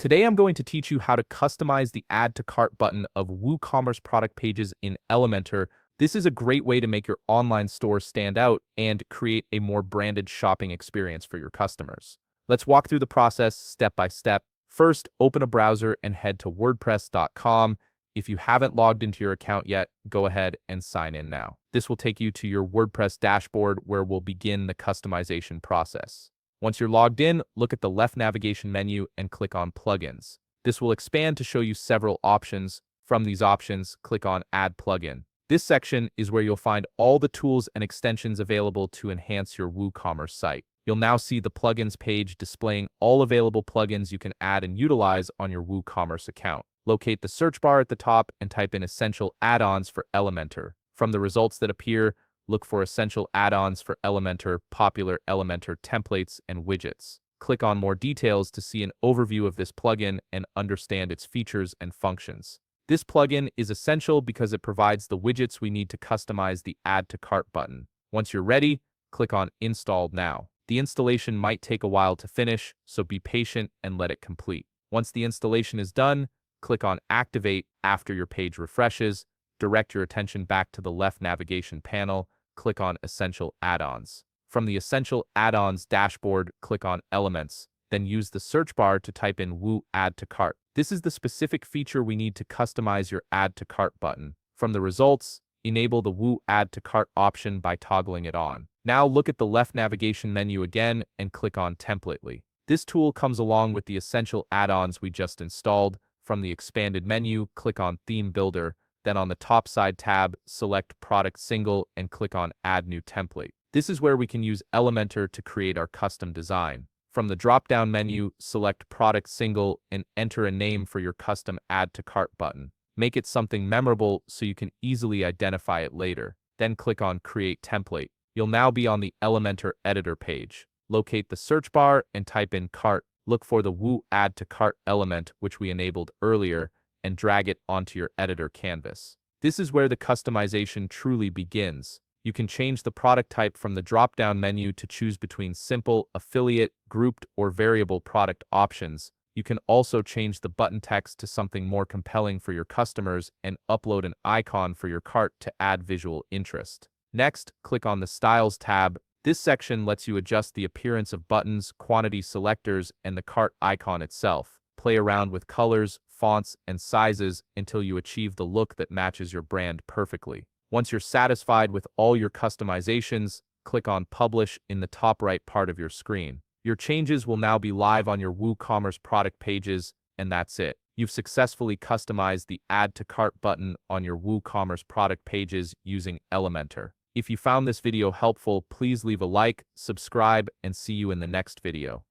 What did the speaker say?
Today I'm going to teach you how to customize the Add to Cart button of WooCommerce product pages in Elementor. This is a great way to make your online store stand out and create a more branded shopping experience for your customers. Let's walk through the process step by step. First, open a browser and head to wordpress.com. If you haven't logged into your account yet, go ahead and sign in now. This will take you to your WordPress dashboard where we'll begin the customization process. Once you're logged in, look at the left navigation menu and click on Plugins. This will expand to show you several options. From these options, click on Add Plugin. This section is where you'll find all the tools and extensions available to enhance your WooCommerce site. You'll now see the Plugins page displaying all available plugins you can add and utilize on your WooCommerce account. Locate the search bar at the top and type in Essential Add-ons for Elementor. From the results that appear, look for Essential Add-ons for Elementor, popular Elementor templates, and widgets. Click on More Details to see an overview of this plugin and understand its features and functions. This plugin is essential because it provides the widgets we need to customize the Add to Cart button. Once you're ready, click on Install Now. The installation might take a while to finish, so be patient and let it complete. Once the installation is done, click on Activate after your page refreshes. Direct your attention back to the left navigation panel. Click on Essential Add-ons. From the Essential Add-ons dashboard, click on Elements, then use the search bar to type in Woo Add to Cart. This is the specific feature we need to customize your Add to Cart button. From the results, enable the Woo Add to Cart option by toggling it on. Now look at the left navigation menu again and click on Templately. This tool comes along with the Essential Add-ons we just installed. From the expanded menu, click on Theme Builder. Then on the top side tab, select Product Single and click on Add New Template. This is where we can use Elementor to create our custom design. From the drop-down menu, select Product Single and enter a name for your custom Add to Cart button. Make it something memorable so you can easily identify it later. Then click on Create Template. You'll now be on the Elementor editor page. Locate the search bar and type in Cart. Look for the Woo Add to Cart element, which we enabled earlier, and drag it onto your editor canvas. This is where the customization truly begins. You can change the product type from the drop-down menu to choose between simple, affiliate, grouped, or variable product options. You can also change the button text to something more compelling for your customers and upload an icon for your cart to add visual interest. Next, click on the Styles tab. This section lets you adjust the appearance of buttons, quantity selectors, and the cart icon itself. Play around with colors, fonts, and sizes until you achieve the look that matches your brand perfectly. Once you're satisfied with all your customizations, click on Publish in the top right part of your screen. Your changes will now be live on your WooCommerce product pages, and that's it. You've successfully customized the Add to Cart button on your WooCommerce product pages using Elementor. If you found this video helpful, please leave a like, subscribe, and see you in the next video.